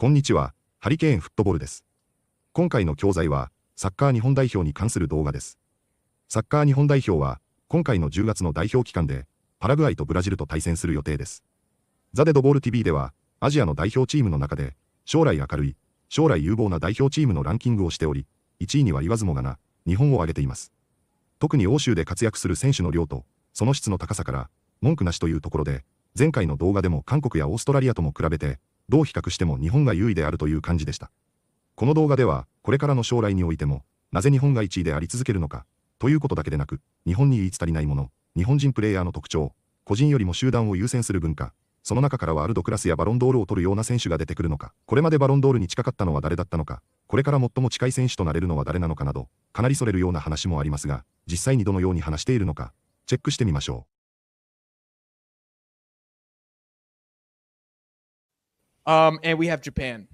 こんにちは、ハリケーンフットボールです。今回の教材は、サッカー日本代表に関する動画です。サッカー日本代表は、今回の10月の代表期間で、パラグアイとブラジルと対戦する予定です。DeadBall TV では、アジアの代表チームの中で、将来明るい、将来有望な代表チームのランキングをしており、1位には言わずもがな、日本を挙げています。特に欧州で活躍する選手の量と、その質の高さから、文句なしというところで、前回の動画でも韓国やオーストラリアとも比べて、どう比較しても日本が優位であるという感じでした。この動画では、これからの将来においても、なぜ日本が1位であり続けるのか、ということだけでなく、日本に唯一足りないもの、日本人プレイヤーの特徴、個人よりも集団を優先する文化、その中からワールドクラスやバロンドールを取るような選手が出てくるのか、これまでバロンドールに近かったのは誰だったのか、これから最も近い選手となれるのは誰なのかなど、かなりそれるような話もありますが、実際にどのように話しているのか、チェックしてみましょう。And we have Japan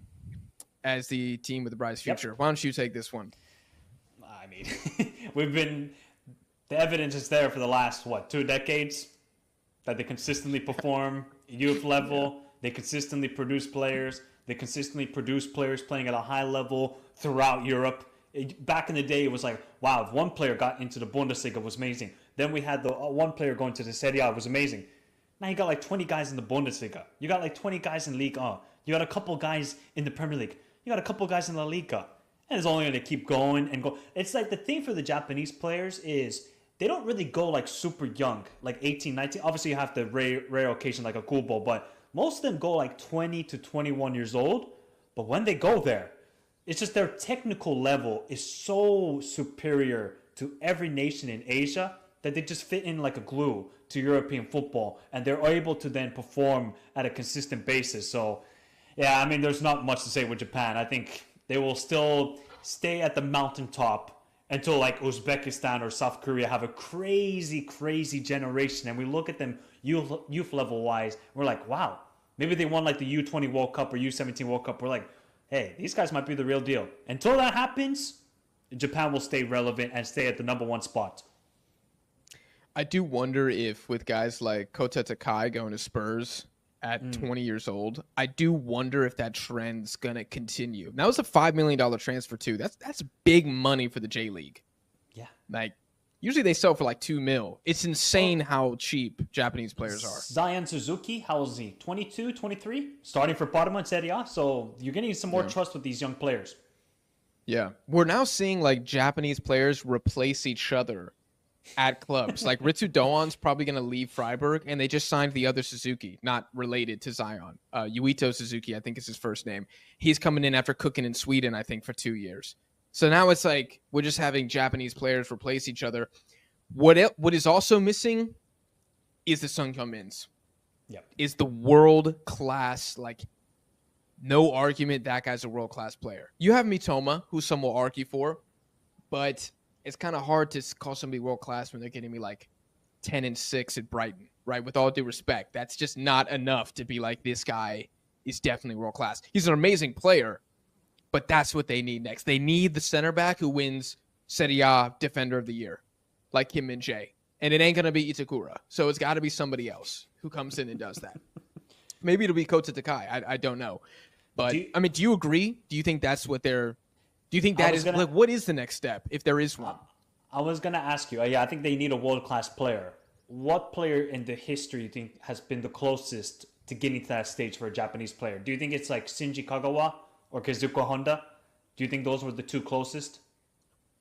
as the team with the brightest future. Why don't you take this one? I mean, the evidence is there for the last, 2 decades? That they consistently perform youth level, they consistently produce players, they consistently produce players playing at a high level throughout Europe. Back in the day, it was like, wow, if one player got into the Bundesliga, it was amazing. Then we had the one player going to the Serie A, it was amazing. Now you got like 20 guys in the Bundesliga. You got like 20 guys in Ligue 1. You got a couple guys in the Premier League. You got a couple guys in La Liga. And it's only going to keep going and go. It's like the thing for the Japanese players is they don't really go like super young, like 18, 19. Obviously, you have the rare occasion like a Kubo, but most of them go like 20 to 21 years old. But when they go there, it's just their technical level is so superior to every nation in Asia that they just fit in like a glue to European football, and they're able to then perform at a consistent basis. So, yeah, I mean, there's not much to say with Japan. I think they will still stay at the mountaintop until like Uzbekistan or South Korea have a crazy, crazy generation. And we look at them youth level wise, we're like, wow, maybe they won like the U20 World Cup or U17 World Cup. We're like, hey, these guys might be the real deal. Until that happens, Japan will stay relevant and stay at the #1 spot. I do wonder if with guys like Kota Takai going to Spurs at 20 years old, I do wonder if that trend's going to continue. That was a $5 million transfer too. That's big money for the J League. Yeah. Like usually they sell for like $2 million. It's insane how cheap Japanese players are. Zion Suzuki, how old is he? 22, 23? Starting for Parma in Serie A. So you're getting some more trust with these young players. Yeah. We're now seeing like Japanese players replace each other at clubs. Like Ritsu Doan's probably going to leave Freiburg, and they just signed the other Suzuki, not related to Zion. Yuito Suzuki, I think is his first name. He's coming in after cooking in Sweden, I think, for 2 years. So now it's like we're just having Japanese players replace each other. What is also missing is the Sung Hyun-mins. Yep. Is the world-class, like, no argument that guy's a world-class player. You have Mitoma, who some will argue for, but it's kind of hard to call somebody world-class when they're getting me like 10-6 at Brighton, right? With all due respect, that's just not enough to be like, this guy is definitely world-class. He's an amazing player, but that's what they need next. They need the center back who wins Serie A Defender of the Year, like Kim Min-jae. And it ain't going to be Itakura. So it's got to be somebody else who comes in and does that. Maybe it'll be Kota Takai. I don't know. But, do you agree? Do you think that's what they're... Do you think that is like what is the next step if there is one? I was gonna ask you. I think they need a world-class player. What player in the history do you think has been the closest to getting to that stage for a Japanese player? Do you think it's like Shinji Kagawa or Kazuko Honda? Do you think those were the two closest?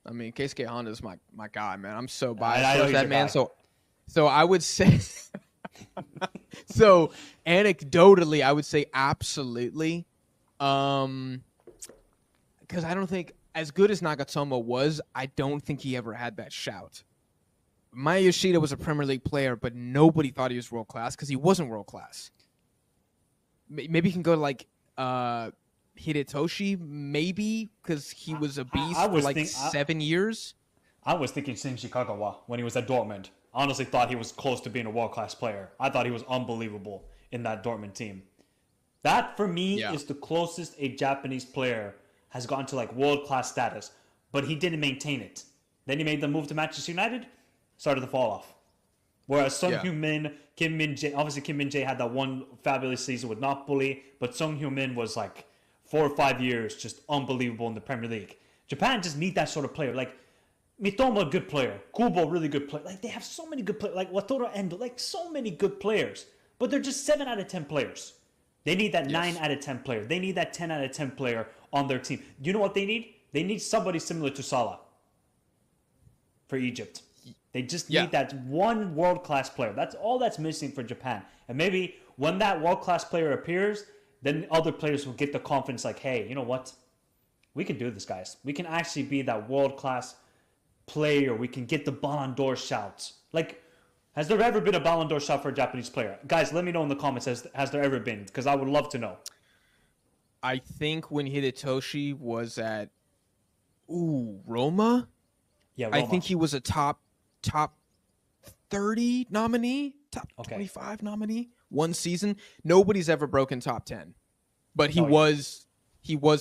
I mean, Keisuke Honda's my guy, man. I'm so biased towards that man. So I would say, so anecdotally, I would say absolutely. Because I don't think, as good as Nagatomo was, I don't think he ever had that shout. Maya Yoshida was a Premier League player, but nobody thought he was world-class because he wasn't world-class. Maybe you can go to, like, Hidetoshi, maybe, because he was a beast for, like, 7 years. I was thinking Shinji Kagawa when he was at Dortmund. I honestly thought he was close to being a world-class player. I thought he was unbelievable in that Dortmund team. That, for me, is the closest a Japanese player has gotten to like world-class status, but he didn't maintain it. Then he made the move to Manchester United, started to fall off. Whereas Sung Hyun-min, Kim Min-jae, obviously Kim Min-jae had that one fabulous season with Napoli, but Sung Hyun-min was like 4 or 5 years, just unbelievable in the Premier League. Japan just need that sort of player. Like, Mitoma, good player. Kubo, really good player. Like, they have so many good players. Like, Wataru Endo, like, so many good players. But they're just 7 out of 10 players. They need that 9 out of 10 player. They need that 10 out of 10 player on their team. You know what they need? They need somebody similar to Salah for Egypt. They just need that one world-class player. That's all that's missing for Japan. And maybe when that world-class player appears, then other players will get the confidence like, hey, you know what? We can do this, guys. We can actually be that world-class player. We can get the Ballon d'Or shouts. Like, has there ever been a Ballon d'Or shout for a Japanese player? Guys, let me know in the comments. Has there ever been? Because I would love to know. I think when Hidetoshi was at Roma. Yeah, Roma. I think he was a top 30 nominee, top 25 nominee one season. Nobody's ever broken top 10, but he was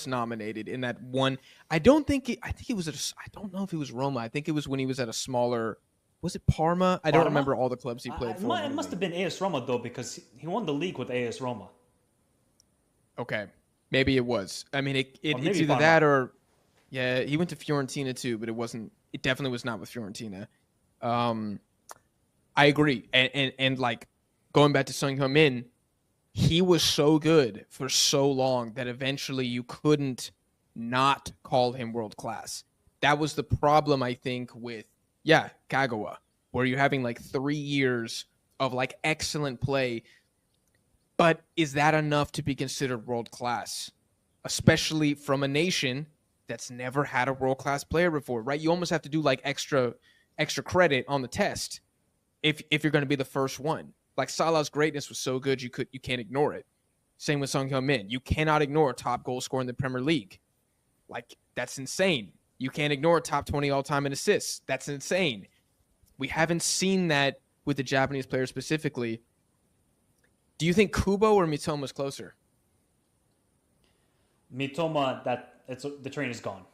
nominated in that one. I think it was I don't know if it was Roma. I think it was when he was at a smaller. Was it Parma? I don't remember all the clubs he played for. It must have been AS Roma though, because he won the league with AS Roma. Okay, maybe it was. I mean, it's either Parma. that or he went to Fiorentina too, but it wasn't. It definitely was not with Fiorentina. I agree. And like going back to Sung Hyun-min, he was so good for so long that eventually you couldn't not call him world class. That was the problem, I think, with Kagawa, where you're having like 3 years of like excellent play. But is that enough to be considered world class? Especially from a nation that's never had a world-class player before, right? You almost have to do like extra credit on the test if you're going to be the first one. Like Salah's greatness was so good you can't ignore it. Same with Sung Hyun-min. You cannot ignore a top goal scorer in the Premier League. Like, that's insane. You can't ignore top 20 all-time in assists. That's insane. We haven't seen that with the Japanese players specifically. Do you think Kubo or Mitoma is closer? Mitoma, the train is gone.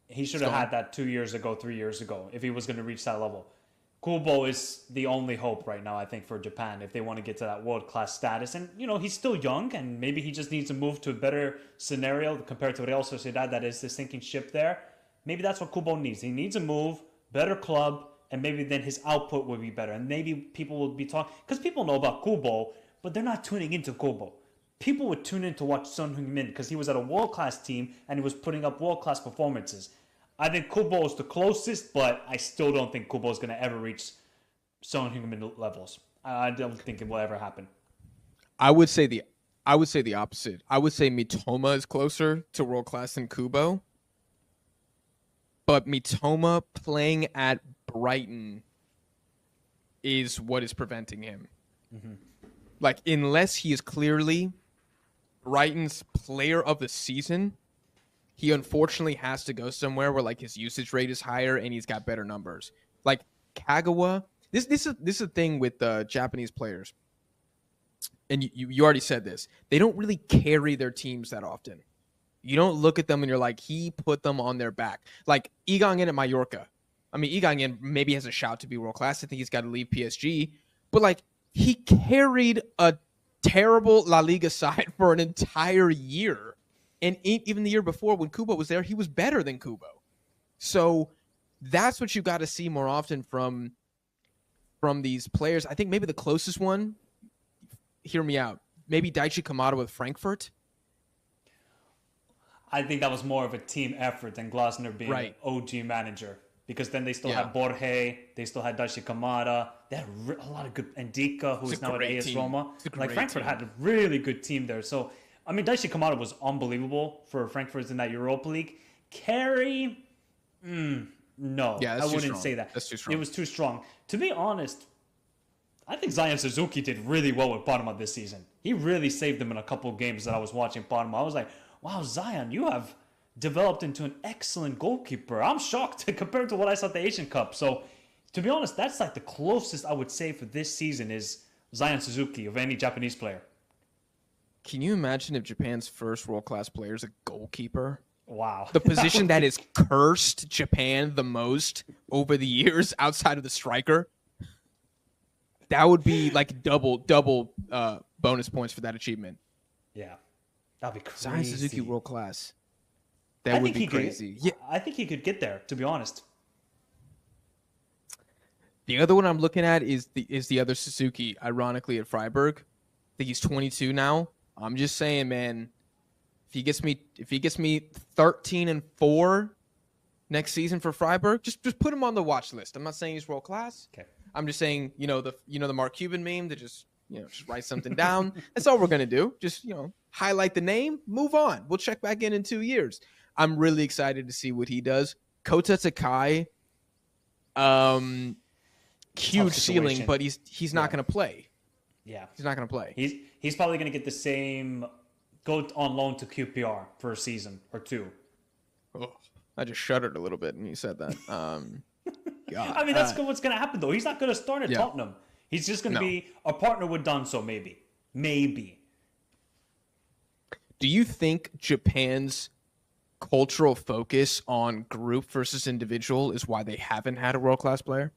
He should have had that 2 years ago, 3 years ago, if he was going to reach that level. Kubo is the only hope right now, I think, for Japan, if they want to get to that world-class status. And, he's still young, and maybe he just needs to move to a better scenario compared to Real Sociedad that is the sinking ship there. Maybe that's what Kubo needs. He needs a move, better club, and maybe then his output will be better. And maybe people will be talking, because people know about Kubo, but they're not tuning into Kubo. People would tune in to watch Son Heung-min because he was at a world-class team and he was putting up world-class performances. I think Kubo is the closest, but I still don't think Kubo is going to ever reach Son Heung-min levels. I don't think it will ever happen. I would say the opposite. I would say Mitoma is closer to world-class than Kubo. But Mitoma playing at Brighton is what is preventing him. Mm-hmm. Like, unless he is clearly Brighton's player of the season, he unfortunately has to go somewhere where like his usage rate is higher and he's got better numbers. Like Kagawa, this is a thing with Japanese players, and you already said this. They don't really carry their teams that often. You don't look at them and you're like, he put them on their back. Like Egang in at Mallorca. I mean, Egang in maybe has a shout to be world class. I think he's got to leave PSG, but like he carried a terrible La Liga side for an entire year. And even the year before when Kubo was there, he was better than Kubo. So that's what you got to see more often from these players. I think maybe the closest one, hear me out, maybe Daichi Kamada with Frankfurt. I think that was more of a team effort than Glasner being an OG manager. Because then they still had Borge, they still had Daichi Kamada, they had a lot of good, Ndika, who is now at AS Roma. Like Frankfurt had a really good team there. So, I mean, Daichi Kamada was unbelievable for Frankfurt in that Europa League. Carey, no, I wouldn't say that. That's too strong. It was too strong. To be honest, I think Zion Suzuki did really well with Parma this season. He really saved them in a couple of games that I was watching Parma. I was like, wow, Zion, you have developed into an excellent goalkeeper. I'm shocked compared to what I saw at the Asian Cup. So, to be honest, that's like the closest I would say for this season is Zion Suzuki of any Japanese player. Can you imagine if Japan's first world-class player is a goalkeeper? Wow. The position that has cursed Japan the most over the years outside of the striker. That would be like double bonus points for that achievement. Yeah. That'd be crazy. Zion Suzuki world class. That would be crazy. Yeah, I think he could get there, to be honest. The other one I'm looking at is the other Suzuki, ironically at Freiburg. I think he's 22 now. I'm just saying, man, if he gets me 13-4 next season for Freiburg, just put him on the watch list. I'm not saying he's world class. Okay. I'm just saying, the Mark Cuban meme that just write something down. That's all we're gonna do. Just highlight the name, move on. We'll check back in 2 years. I'm really excited to see what he does. Kota Sakai, huge ceiling, but he's not gonna play. Yeah, he's not gonna play. He's probably gonna get the same, go on loan to QPR for a season or two. Oh, I just shuddered a little bit when you said that. God. I mean, that's what's gonna happen though. He's not gonna start at Tottenham. He's just gonna be a partner with Danso, maybe. Do you think Japan's cultural focus on group versus individual is why they haven't had a world-class player?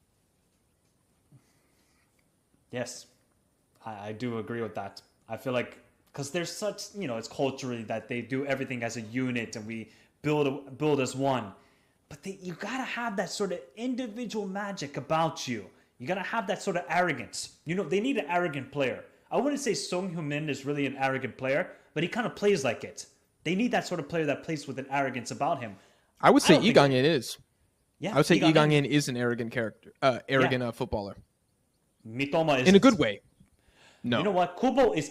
Yes, I do agree with that. I feel like because there's such, it's culturally that they do everything as a unit and we build as one. But you gotta have that sort of individual magic about you. You gotta have that sort of arrogance. They need an arrogant player. I wouldn't say Song Heung-min is really an arrogant player, but he kind of plays like it. They need that sort of player that plays with an arrogance about him. I would say Lee Gang-in is. Yeah, I would say Lee Gang-in is an arrogant character, footballer. Mitoma is in a good way. No, you know what? Kubo is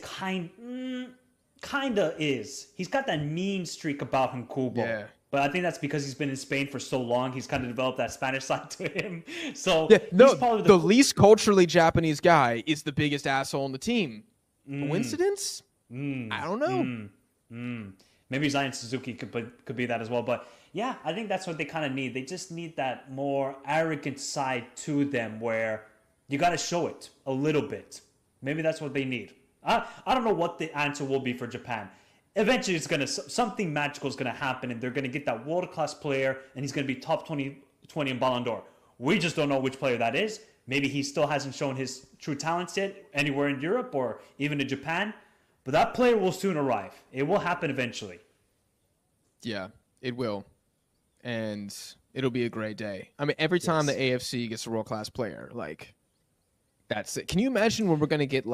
kinda is. He's got that mean streak about him, Kubo. Yeah. But I think that's because he's been in Spain for so long. He's kind of developed that Spanish side to him. So he's probably the least culturally Japanese guy is the biggest asshole on the team. Coincidence? I don't know. Maybe Zion Suzuki could be that as well. But yeah, I think that's what they kind of need. They just need that more arrogant side to them where you got to show it a little bit. Maybe that's what they need. I don't know what the answer will be for Japan. Eventually, something magical is going to happen, and they're going to get that world-class player, and he's going to be top 20 in Ballon d'Or. We just don't know which player that is. Maybe he still hasn't shown his true talents yet anywhere in Europe or even in Japan. But that player will soon arrive. It will happen eventually. Yeah, it will. And it'll be a great day. I mean, every time the AFC gets a world-class player, that's it. Can you imagine when we're going to get,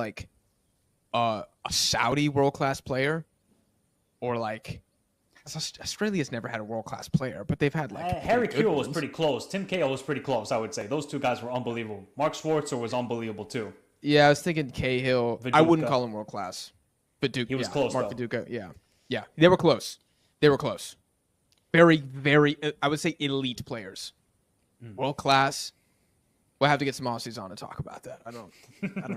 a Saudi world-class player? Or Australia's never had a world-class player, but they've had Harry Kewell was pretty close. Tim Cahill was pretty close, I would say. Those two guys were unbelievable. Mark Schwarzer was unbelievable too. Yeah, I was thinking Cahill. Viduka. I wouldn't call him world-class. Viduka, he was close, Mark though. Viduka, yeah. They were close. Very, very, I would say elite players. World-class. We'll have to get some Aussies on to talk about that. I don't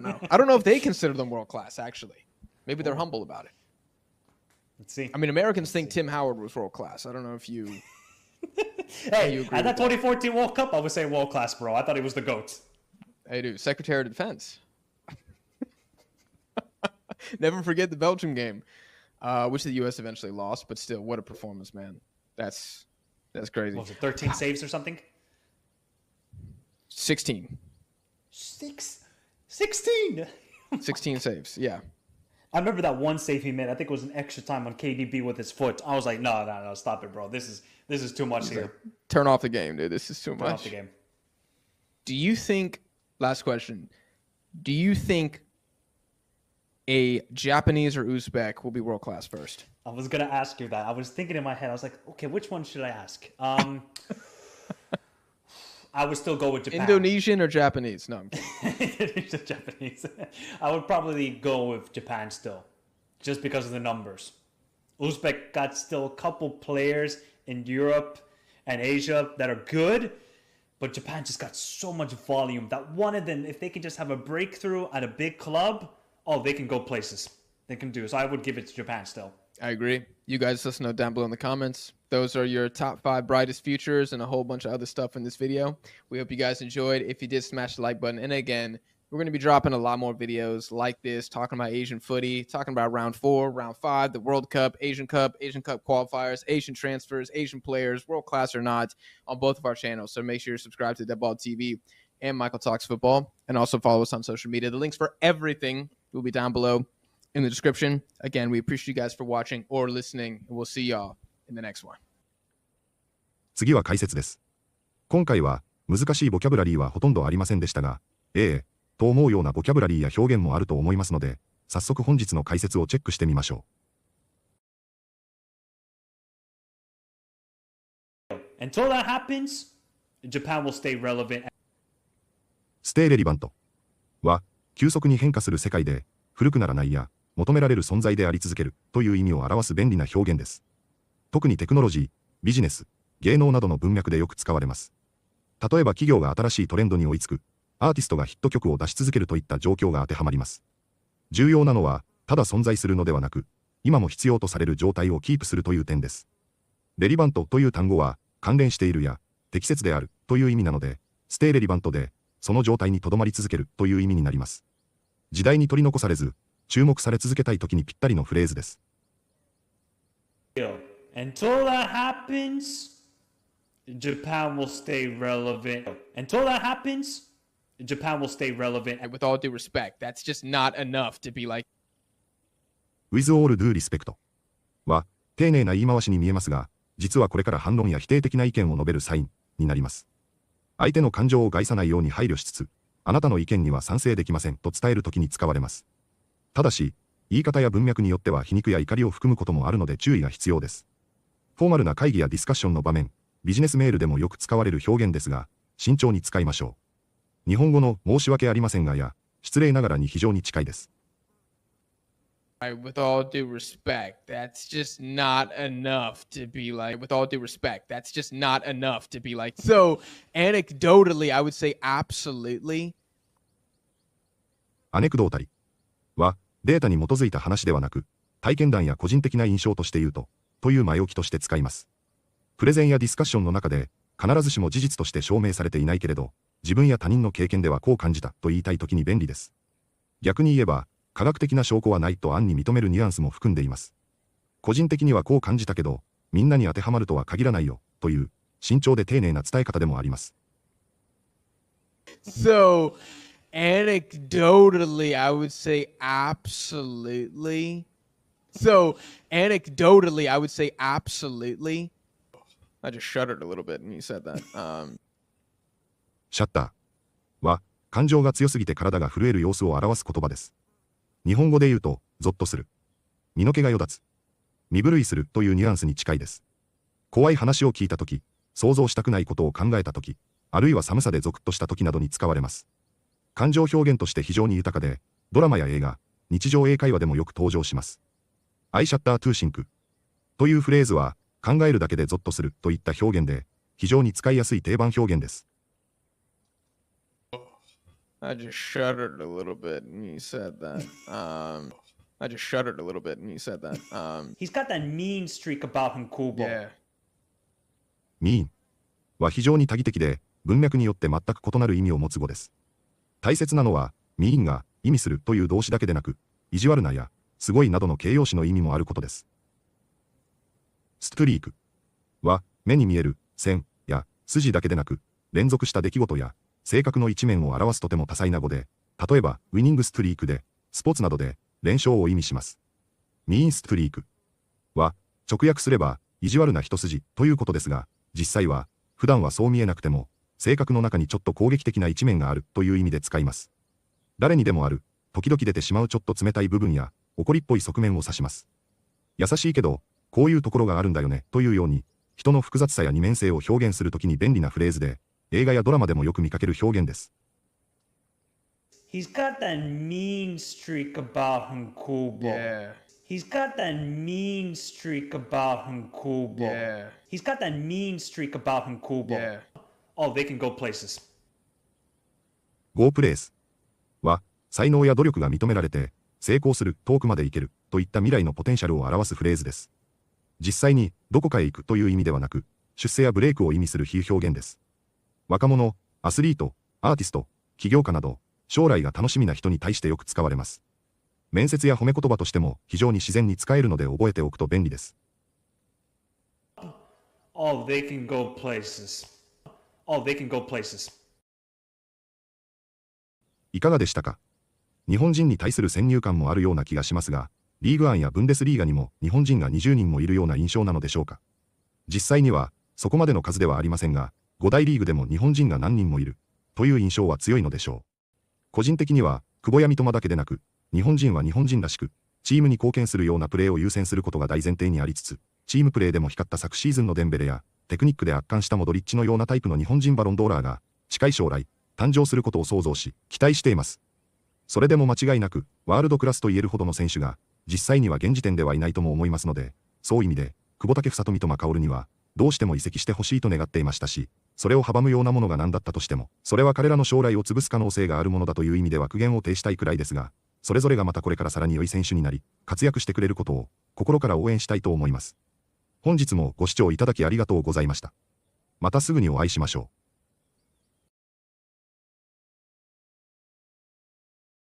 know. I don't know if they consider them world-class, actually. Maybe they're humble about it. Let's see. I mean, Americans think Tim Howard was world-class. I don't know if you... Hey, at that 2014 World Cup, I would say world-class, bro. I thought he was the GOAT. Hey, dude, Secretary of Defense. Never forget the Belgium game, which the U.S. eventually lost, but still, what a performance, man. That's crazy. What was it, 13 saves or something? 16. 16? 16 saves, yeah. I remember that one save he made. I think it was an extra time on KDB with his foot. I was like, no, stop it, bro. This is too much here. Turn off the game, dude. This is too much. Turn off the game. Do you think, last question, do you think a Japanese or Uzbek will be world-class first? I was going to ask you that. I was thinking in my head. I was like, okay, which one should I ask? I would still go with Japan. Indonesian or Japanese? No, I'm kidding. Indonesian, Japanese. I would probably go with Japan still, just because of the numbers. Uzbek got still a couple players in Europe and Asia that are good, but Japan just got so much volume that one of them, if they can just have a breakthrough at a big club, they can go places. They can do. So I would give it to Japan still. I agree. You guys let us know down below in the comments. Those are your top 5 brightest futures and a whole bunch of other stuff in this video. We hope you guys enjoyed. If you did, smash the like button. And again, we're going to be dropping a lot more videos like this, talking about Asian footy, talking about round 4, round 5, the World Cup, Asian Cup qualifiers, Asian transfers, Asian players, world class or not, on both of our channels. So make sure you're subscribed to DeadBall TV and Michael Talks Football. And also follow us on social media. The links for everything will be down below in the description. Again, we appreciate you guys for watching or listening, and we'll see y'all in the next one. 次は解説です。今回は難しいボキャブラリーはほとんどありませんでしたが、と思うようなボキャブラリーや表現もあると思いますので、早速本日の解説をチェックしてみましょう。Until that happens, Japan will stay relevant. Stay relevant は、急速に変化する世界で、古くならないや、求められる存在であり続けるという意味を表す便利な表現です。特にテクノロジー、ビジネス、芸能などの文脈でよく使われます。例えば企業が新しいトレンドに追いつく、アーティストがヒット曲を出し続けるといった状況が当てはまります。重要なのは、ただ存在するのではなく、今も必要とされる状態をキープするという点です。レリバントという単語は、関連しているや、適切であるという意味なので、ステイレリバントで、その状態に留まり続けるという意味になります。時代に取り残されず、注目され続けたい時にぴったりのフレーズです。Until that happens, Japan will stay relevant. Until that happens, Japan will stay relevant. And with all due respect, that's just not enough to be like. With all due respect は、丁寧な言い回しに見えますが、実はこれから反論や否定的な意見を述べるサインになります。相手の感情を害さないように配慮しつつ、あなたの意見には賛成できませんと伝えるときに使われます。ただし、言い方や文脈によっては皮肉や怒りを含むこともあるので注意が必要です。フォーマルな会議やディスカッションの場面、ビジネスメールでもよく使われる表現ですが、慎重に使いましょう。日本語の申し訳ありませんがや、失礼ながらに非常に近いです。With all due respect, that's just not enough to be like. With all due respect, that's just not enough to be like. So, anecdotally, I would say absolutely. アネクドータリは、データに基づいた話ではなく、体験談や個人的な印象として言うという前置きとして使います。プレゼンやディスカッションの中で、必ずしも事実として証明されていないけれど、自分や他人の経験ではこう感じたと言いたいときに便利です。逆に言えば、科学的な証拠はないと暗に認めるニュアンスも含んでいます。個人的にはこう感じたけど、みんなに当てはまるとは限らないよ、という、慎重で丁寧な伝え方でもあります。So, anecdotally, I would say absolutely. So, anecdotally, I would say absolutely. I just shuddered a little bit when you said that. シャッターは、感情が強すぎて体が震える様子を表す言葉です。日本語で言うと、ゾッとする。身の毛がよだつ。身震いするというニュアンスに近いです。怖い話を聞いたとき、想像したくないことを考えたとき、あるいは寒さでゾクッとしたときなどに使われます。感情表現として非常に豊かで、ドラマや映画、日常英会話でもよく登場します。I shudder to think というフレーズは、考えるだけでゾッとするといった表現で、非常に使いやすい定番表現です。I just shuddered a little bit when you said that. I just shuddered a little bit when you said that. He's got that mean streak about him, Kubo. Yeah. mean は非常に多義的で、文脈によって全く異なる意味を持つ語です。大切なのは、mean が意味するという動詞だけでなく、意地悪なや、すごいなどの形容詞の意味もあることです。ストリークは、目に見える線や筋だけでなく、連続した出来事や、性格の一面を表すとても多彩な語で、例えば、ウィニングストリークで、スポーツなどで、連勝を意味します。ミーンストリークは、直訳すれば、意地悪な一筋ということですが、実際は、普段はそう見えなくても、性格の中にちょっと攻撃的な一面があるという意味で使います。誰にでもある、時々出てしまうちょっと冷たい部分や、怒りっぽい側面を指します。優しいけど、こういうところがあるんだよね、というように、人の複雑さや二面性を表現するときに便利なフレーズで、映画やドラマでもよく見かける表現です。He's got that mean streak about him, Kubo. Yeah. He's got that mean streak about him, Kubo. Yeah. He's got that mean streak about him, Kubo. Yeah. Oh, they can go places. Go place は、才能や努力が認められて、成功する、遠くまで行ける、といった未来のポテンシャルを表すフレーズです。実際に、どこかへ行くという意味ではなく、出世やブレイクを意味する比喩表現です。若者、アスリート、アーティスト、起業家など、将来が楽しみな人に対してよく使われます。面接や褒め言葉としても非常に自然に使えるので覚えておくと便利です。Oh, they can go places. Oh, they can go places. いかがでしたか？日本人に対する先入観もあるような気がしますが、リーグワンやブンデスリーガにも日本人が20人もいるような印象なのでしょうか。実際には、そこまでの数ではありませんが、5大リーグでも日本人が何人もいる、という印象は強いのでしょう。個人的には、久保や三笘だけでなく、日本人は日本人らしく、チームに貢献するようなプレーを優先することが大前提にありつつ、チームプレーでも光った昨シーズンのデンベレや、テクニックで圧巻したモドリッチのようなタイプの日本人バロンドーラーが、近い将来、誕生することを想像し、期待しています。それでも間違いなく、ワールドクラスと言えるほどの選手が、実際には現時点ではいないとも思いますので、そういう意味で、久保建英と三笘薫には、どうしても移籍してほしいと願っていましたし、それを阻むようなものが何だったとしても、それは彼らの将来を潰す可能性があるものだという意味では苦言を呈したいくらいですが、それぞれがまたこれからさらに良い選手になり、活躍してくれることを、心から応援したいと思います。本日もご視聴いただきありがとうございました。またすぐにお会いしましょう。